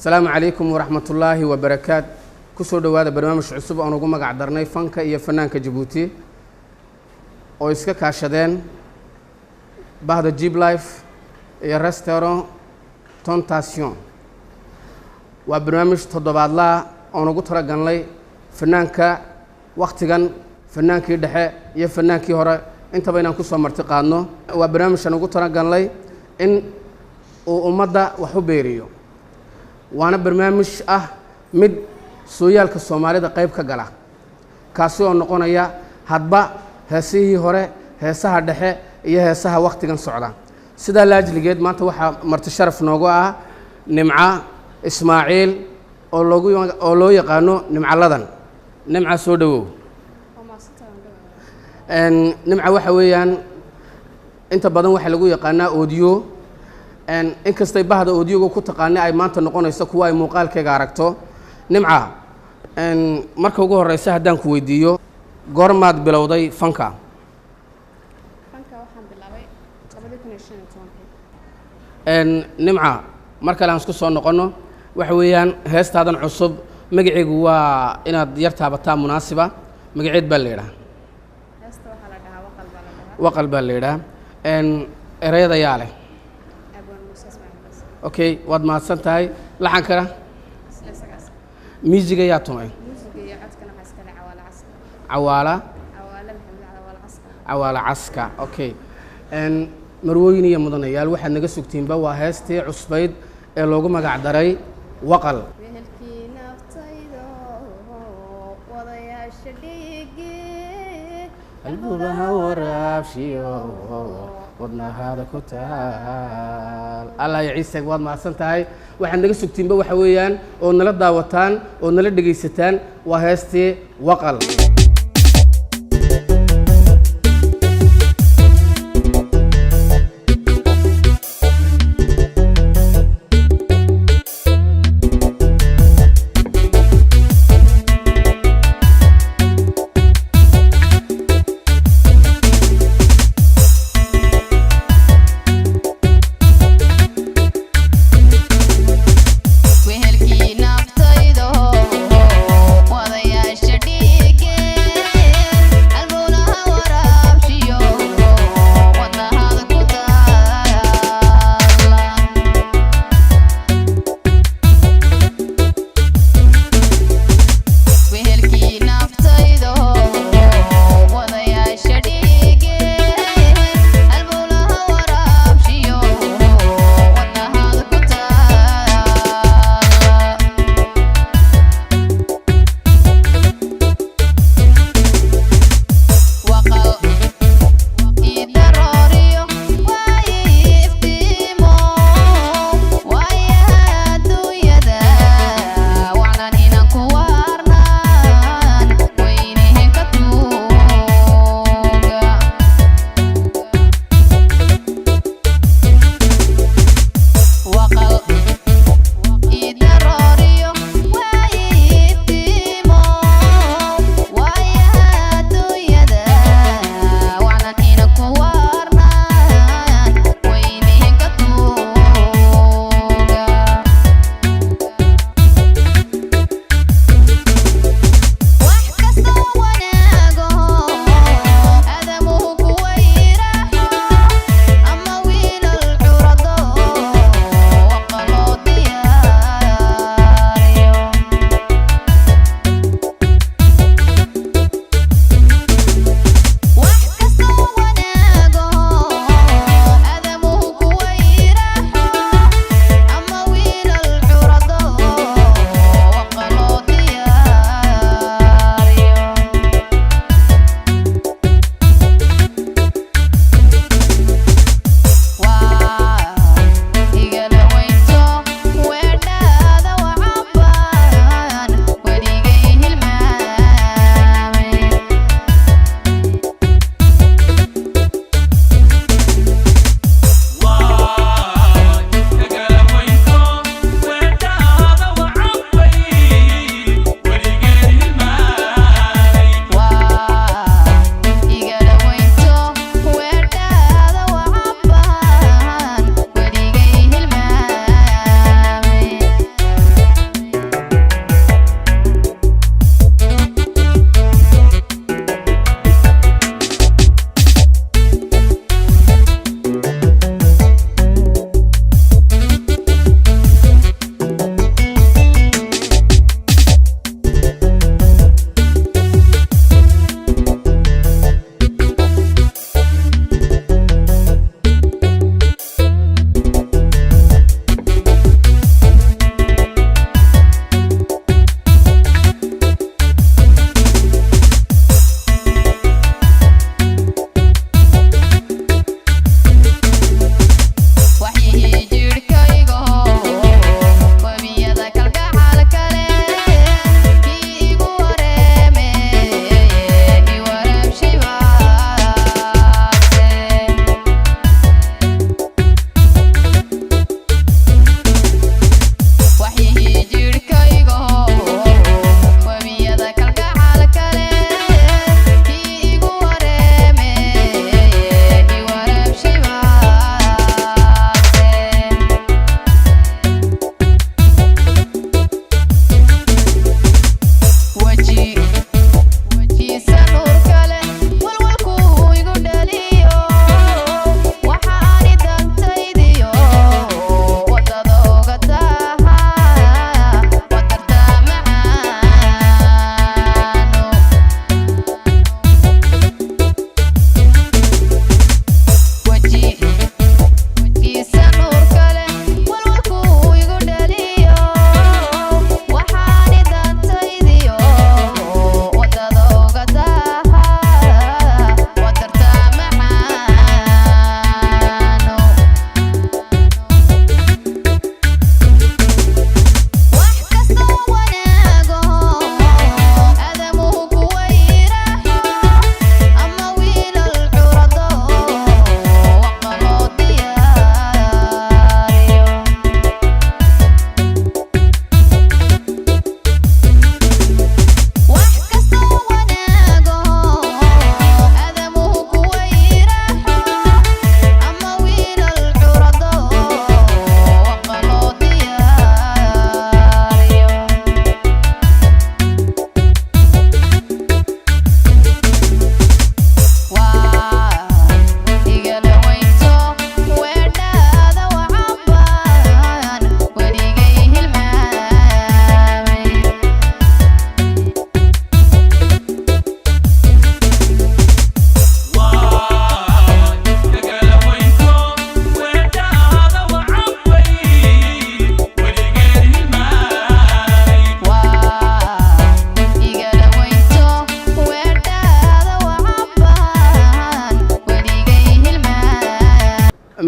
السلام عليكم ورحمة الله وبركاته. كسر دوادة برنامج عصب أنا قوم قعدرني فنك يفنان كجيبوتي أو إسكا كاشدين بعد جيب لايف يرستوران تونتاسيون وبرنامج تضبط الله أنا قلت رجعن لي فنان ك وقت جن فنان كي دحى يفنان كي هراء أنت بينك كسر مرتقانه وبرنامج أنا قلت رجعن لي إن ومدة وحبيريو وانا برنامج مد سويالك الصومالي دا قيب كغلا كاسو نقونيا hadba heesihii hore heesaha dhexe iyo heesaha waqtigan socda sida laajligeed maanta waxa marti sharaf noogu ah Nimca Ismaaciil oo loo yaqaano Nimcaladan Nimca soo dhawow Nimca waxa weeyaan inta badan waxa lagu yaqaanaa audio إن كستي بعد أوديو كنت قانع أي مانت نقول يسقوا أي مقال كجاركتو نمعة إن مركو جوه الرئيس هدان كويديو قرمات بلودي فنكا وحن بالله قبل كونيشن تونكي إن نمعة مركو لانسكو صون نقولنا وحويان هست هذا عصب مجيء جوا إن ديرتها بتاع مناسبة مجيء بليرة هست وحلقها وقل بليرة إن رياضة ياله أوكي واد ما سنتهاي لحن كره ميوزك يا تومي ميوزك عسكنا عسكنا عوالة محمد عسكر عوالة عسكر أوكي إن مرويني يا مدن يا الواحد نجس سكتين بوا هستي عصبيد اللوجو ما قاعد دري وقل البوها ورافشيو ودنا هذا كتال الله يعيسك واد ما سنتهاي waxaan naga sugtiinba waxa weeyaan oo nala daawataan oo nala dhageysataan waa heestii waqal wehelkii naftaydo wadayaasha dhiige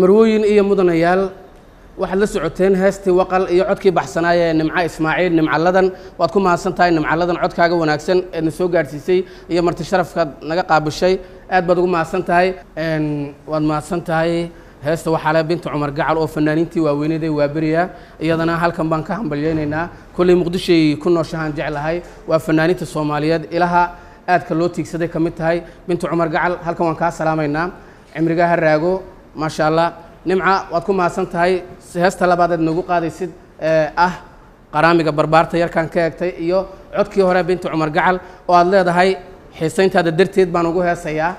marwooyin iyo mudanayaal waxaad la socoteen heestii waqal iyo codkii baxsanaaya ee nimco ismaaciil nimcaladan waad ku mahadsan tahay nimcaladan codkaaga wanaagsan ee na soo gaadhsiisay iyo marti sharafkaad naga qaabishay aad baad ugu mahadsan tahay waad mahadsan tahay heesta waxaa leh binta cumar gacal oo fanaaniintii waaweyneed ee waaberiya iyadana halkan baan ka hambalyeynaynaa kolley muqdishoy ku nooshahaan jeclahay waa fanaaniinta soomaaliyeed ilaha aadka loo tiigsaday ka mid tahay binta cumar gacal halkan waan kaa salaamaynaa cimrigaa ha raago maasha allah nimca waad ku mahadsan tahay heesta labaad aad noogu qaadaysid ah qaraamiga barbaarta yarkaan ka eegtay iyo codkii hore binta cumar gacal oo aad leedahay xiisayntaada darteed baan ugu heesayaa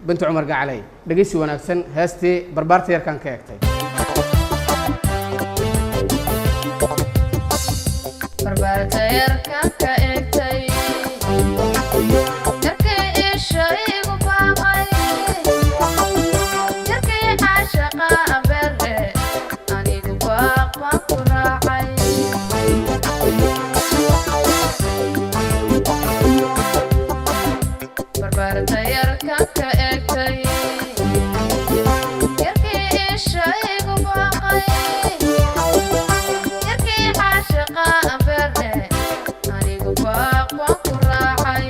binta cumar gacaley dhegeysi wanaagsan heestii barbaarta yarkaan ka eegtay barbaarta yarkaan ka eegtay yarkay isha igu baaqay yarkay caashaqa abeere anigu baaq baan ku raacay barbaarta yarkaan ka eegtay yarkay isha igu baaqay yarkay caashaqa abeere anigu baaq baan ku raacay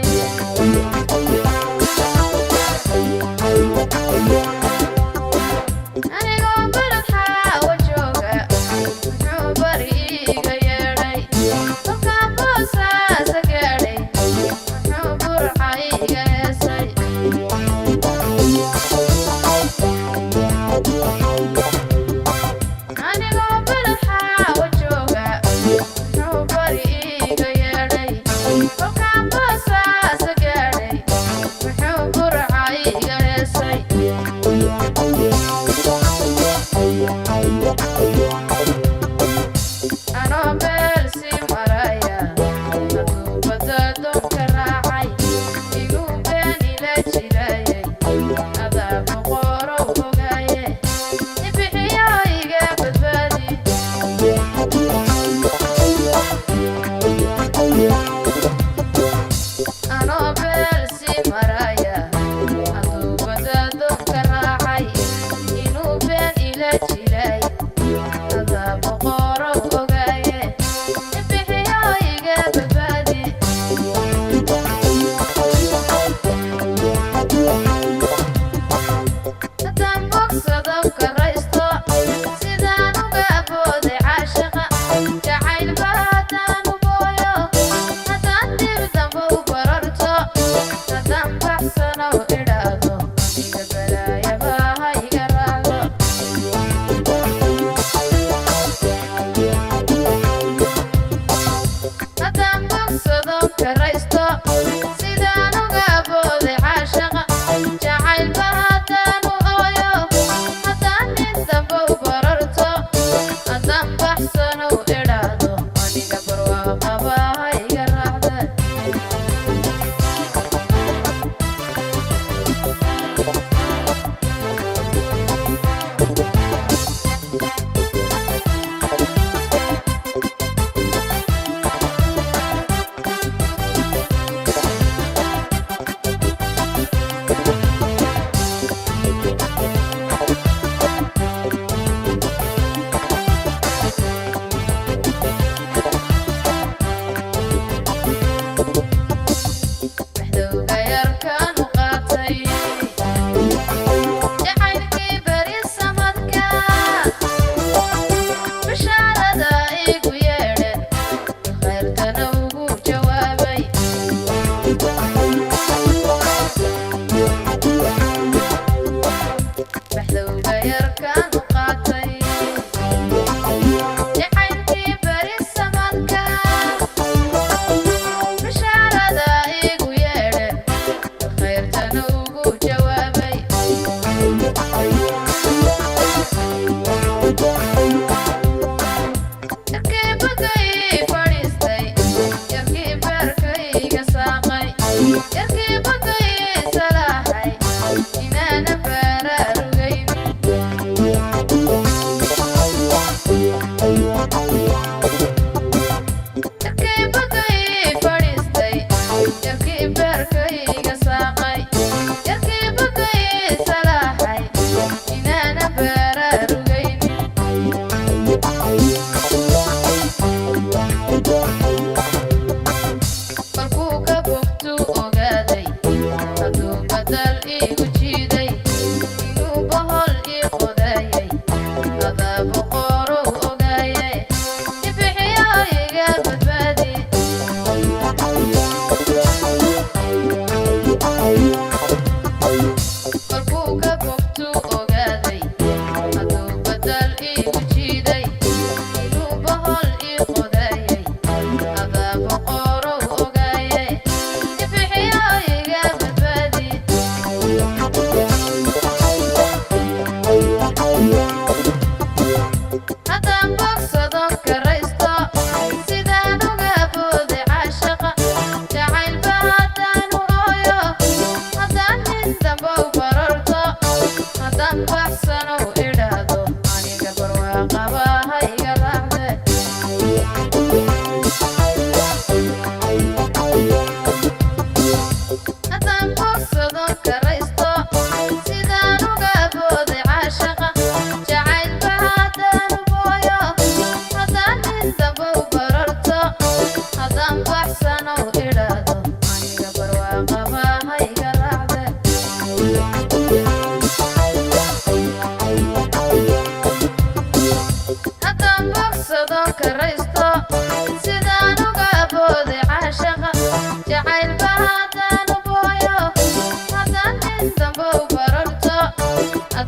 anigoo balaxa wajooga muxuu bari iga yeedhay kolkaan boosaasa gaadhay muxuu burca iga heesay anigoo balaxa wajooga muxuu bari iga yeedhay kolkaan boosaasa gaadhay muxuu burca iga heesay anoo meel sii maraya hadduu badda doonka raacay igu been ila jirayay adaa boqorow ogaaye ibixiyo iga badbaadi anoo meel sii maraya hadduu badda doonka raacay inuu been ila jiray adaa boqorow ogaaye ibixiyo iga badbaadi haddaan bogsado karaysto sidaan uga booday caashaqa jacaylba haddaan u booyo haddaan dib dambe u bararto haddaan baxsanow idhaahdo iga balaayaba ha iga raacdo haddaan bogsado karaysto sidaan uga booday caashaqa jacaylba haddaan u ooyo haddaan dib dambe u bararto haddaan baxsanow idhaahdo aniga barwaaqaba ha iga raacda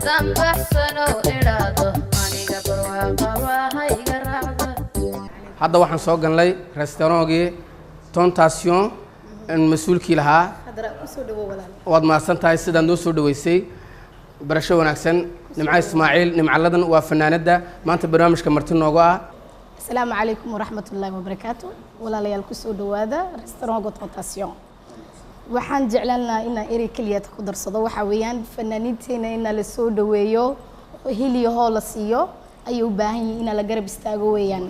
haddaan baxsano idhaahdo aniga barwaaqaba ha iga raacdo hadda waxaan soo galnay restaurantgii Tentation mas-uulkii lahaa waad mahadsan tahay sidaad noo soo dhaweysay barasho wanaagsan nimca Ismaaciil nimcaladan waa fanaanada maanta barnaamijka marti noogu ah السلام عليكم ورحمة الله وبركاته ولا ليال كسو دوادا رستوران Tentation waxaan jeclaanaa in eri kaliyaad ku darsado waxa weeyaan fanaaniinteena in la soo dhaweeyo hiliyo hoo la siiyo ay u baahan yihiin in la garab istaago weeyaan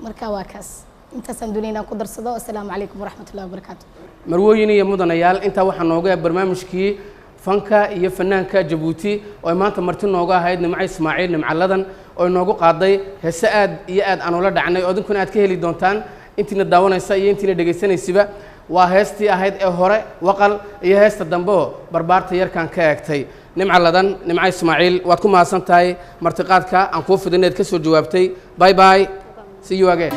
marka waa kaas intaasaan doonayna ku darsado assalaamu calaykum waraxmatullaahi wabarakaatu marwooyin iyo mudanayaal inta waxaa nooga barnaamijkii fanka iyo fanaanka Jabuuti oo maanta marti nooga ahayd nimca Ismaaciil nimcaladan oo noogu qaaday heese aad iyo aad aan ula dhacnay oo idinkuna aad ka heli doontaan intiina daawanaysa iyo intiina dhageysanaysiba waa heestii ahayd ee hore waqal iyo heesta dambe barbaarta yarkan ka eegtay nimcaladan nimca Ismaaciil waad ku mahadsan tahay martiqaadka aan ku fidineed ka soo jawaabtay bye bye see you again